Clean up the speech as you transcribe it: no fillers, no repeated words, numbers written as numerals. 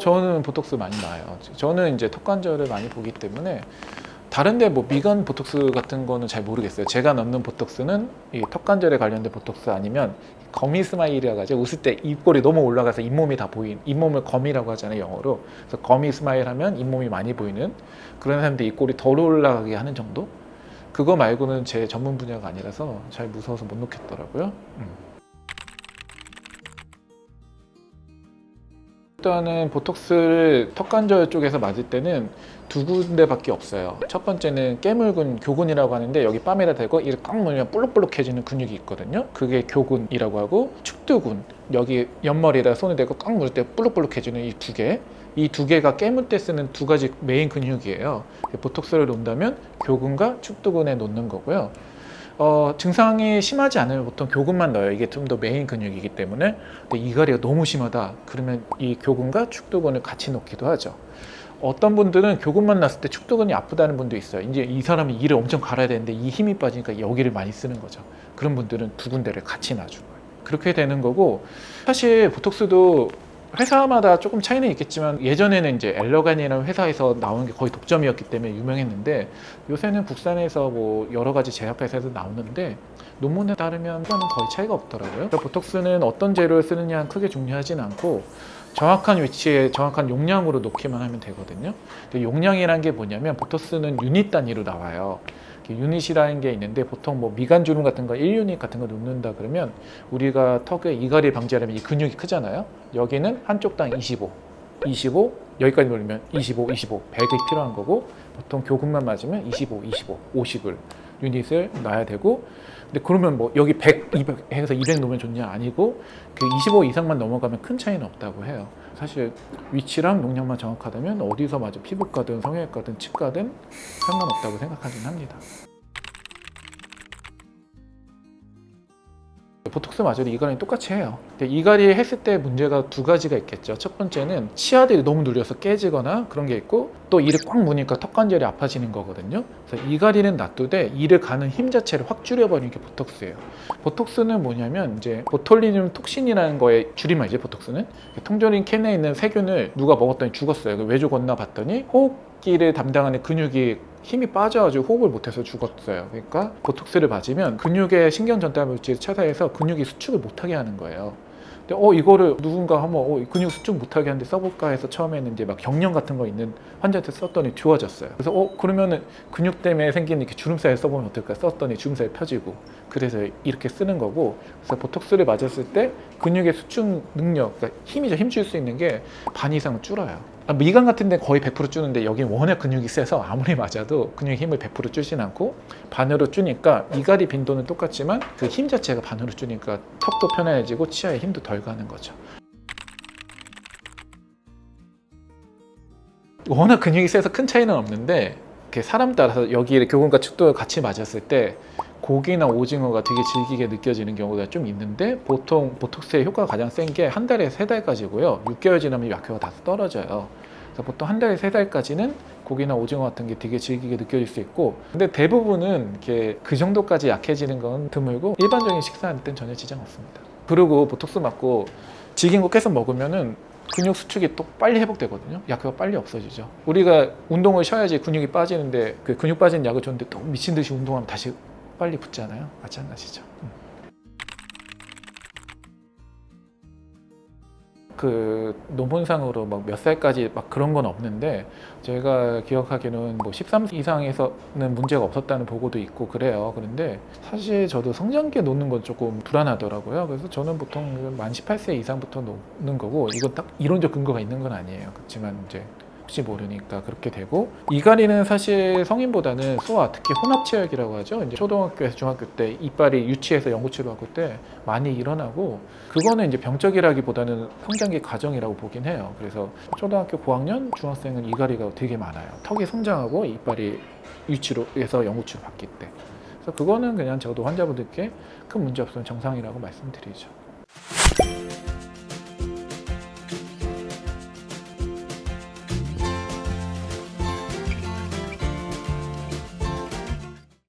저는 보톡스 많이 놔요. 저는 이제 턱관절을 많이 보기 때문에 다른데 뭐 미간 보톡스 같은 거는 잘 모르겠어요. 제가 넣는 보톡스는 이 턱관절에 관련된 보톡스 아니면 거미 스마일이라고 하죠. 웃을 때 입꼬리 너무 올라가서 잇몸이 다 보이는, 잇몸을 거미라고 하잖아요, 영어로. 그래서 거미 스마일 하면 잇몸이 많이 보이는 그런 사람들 입꼬리 덜 올라가게 하는 정도? 그거 말고는 제 전문 분야가 아니라서 잘 무서워서 못 놓겠더라고요. 일단은 보톡스를 턱관절 쪽에서 맞을 때는 두 군데밖에 없어요. 첫 번째는 깨물근 교근이라고 하는데 여기 뺨에다 대고 이렇게 꽉 물면 볼록볼록해지는 근육이 있거든요. 그게 교근이라고 하고, 축두근, 여기 옆머리에다 손을 대고 꽉 물 때 볼록볼록해지는 이 두 개, 이 두 개가 깨물 때 쓰는 두 가지 메인 근육이에요. 보톡스를 놓는다면 교근과 축두근에 놓는 거고요. 증상이 심하지 않으면 보통 교근만 넣어요. 이게 좀 더 메인 근육이기 때문에. 근데 이갈이가 너무 심하다 그러면 이 교근과 축두근을 같이 놓기도 하죠. 어떤 분들은 교근만 났을 때 축두근이 아프다는 분도 있어요. 이제 이 사람이 이를 엄청 갈아야 되는데 이 힘이 빠지니까 여기를 많이 쓰는 거죠. 그런 분들은 두 군데를 같이 놔주고 그렇게 되는 거고, 사실 보톡스도 회사마다 조금 차이는 있겠지만 예전에는 이제 엘러간이라는 회사에서 나오는 게 거의 독점이었기 때문에 유명했는데, 요새는 국산에서 뭐 여러 가지 제약회사에서 나오는데 논문에 따르면 효과는 거의 차이가 없더라고요. 보톡스는 어떤 재료를 쓰느냐는 크게 중요하진 않고 정확한 위치에 정확한 용량으로 놓기만 하면 되거든요. 근데 용량이라는 게 뭐냐면 보톡스는 유닛 단위로 나와요. 유닛이라는 게 있는데 보통 뭐 미간 주름 같은 거 1유닛 같은 거 놓는다 그러면 우리가 턱에 이갈이 방지하려면 이 근육이 크잖아요. 여기는 한쪽당 25, 25 여기까지 놓으면 25, 25 100이 필요한 거고, 보통 교근만 맞으면 25, 25, 50을 유닛을 놔야 되고, 근데 그러면 뭐 여기 100, 200 해서 200 놓으면 좋냐? 아니고 그 25 이상만 넘어가면 큰 차이는 없다고 해요. 사실 위치랑 용량만 정확하다면 어디서 맞아 피부과든 성형외과든 치과든 상관없다고 생각하긴 합니다. 보톡스 마저도 이갈이 똑같이 해요. 이갈이 했을 때 문제가 두 가지가 있겠죠. 첫 번째는 치아들이 너무 눌려서 깨지거나 그런 게 있고, 또 이를 꽉 무니까 턱관절이 아파지는 거거든요. 그래서 이갈이는 놔두되 이를 가는 힘 자체를 확 줄여버리는 게 보톡스예요. 보톡스는 뭐냐면 이제 보톨리눔 톡신이라는 거의 줄임말이죠. 보톡스는 통조림 캔에 있는 세균을 누가 먹었더니 죽었어요. 왜 죽었나 봤더니 호흡기를 담당하는 근육이 힘이 빠져가지고 호흡을 못해서 죽었어요. 그러니까 보톡스를 맞으면 근육의 신경 전달 물질을 차단해서 근육이 수축을 못하게 하는 거예요. 근데 이거를 누군가 한번 근육 수축 못하게 하는데 써볼까 해서 처음에는 이제 막 경련 같은 거 있는 환자한테 썼더니 좋아졌어요. 그래서 그러면은 근육 때문에 생기는 이렇게 주름살 써보면 어떨까 썼더니 주름살 펴지고, 그래서 이렇게 쓰는 거고. 그래서 보톡스를 맞았을 때 근육의 수축 능력, 그러니까 힘 줄 수 있는 게 반 이상 줄어요. 미간 같은 데 거의 100% 주는데 여기는 워낙 근육이 세서 아무리 맞아도 근육의 힘을 100% 주진 않고 반으로 주니까 이갈이 빈도는 똑같지만 그 힘 자체가 반으로 주니까 턱도 편해지고 치아에 힘도 덜 가는 거죠. 워낙 근육이 세서 큰 차이는 없는데 사람 따라서 여기 교근과 축도 같이 맞았을 때 고기나 오징어가 되게 질기게 느껴지는 경우가 좀 있는데, 보통 보톡스의 효과가 가장 센 게 한 달에 3달까지고요. 6개월 지나면 약효가 다 떨어져요. 그래서 보통 한 달에 3달까지는 고기나 오징어 같은 게 되게 질기게 느껴질 수 있고, 근데 대부분은 이렇게 그 정도까지 약해지는 건 드물고 일반적인 식사할 땐 전혀 지장 없습니다. 그리고 보톡스 맞고 질긴 거 계속 먹으면은 근육 수축이 또 빨리 회복되거든요. 약효가 빨리 없어지죠. 우리가 운동을 쉬어야지 근육이 빠지는데 그 근육 빠지는 약을 줬는데 또 미친 듯이 운동하면 다시 빨리 붙잖아요. 마찬가지죠. 그 논문상으로 막 몇 살까지 막 그런 건 없는데, 제가 기억하기로는 뭐 13세 이상에서는 문제가 없었다는 보고도 있고 그래요. 그런데 사실 저도 성장기에 놓는 건 조금 불안하더라고요. 그래서 저는 보통 만 18세 이상부터 놓는 거고, 이건 딱 이론적 근거가 있는 건 아니에요. 그렇지만 이제 혹시 모르니까 그렇게 되고, 이갈이는 사실 성인보다는 소아, 특히 혼합체역이라고 하죠. 이제 초등학교에서 중학교 때 이빨이 유치해서 연구치료하고 때 많이 일어나고, 그거는 이제 병적이라기보다는 성장기 과정이라고 보긴 해요. 그래서 초등학교 고학년, 중학생은 이갈이가 되게 많아요. 턱이 성장하고 이빨이 유치로해서 연구치료 받기 때. 그래서 그거는 그냥 저도 환자분들께 큰 문제 없으면 정상이라고 말씀드리죠.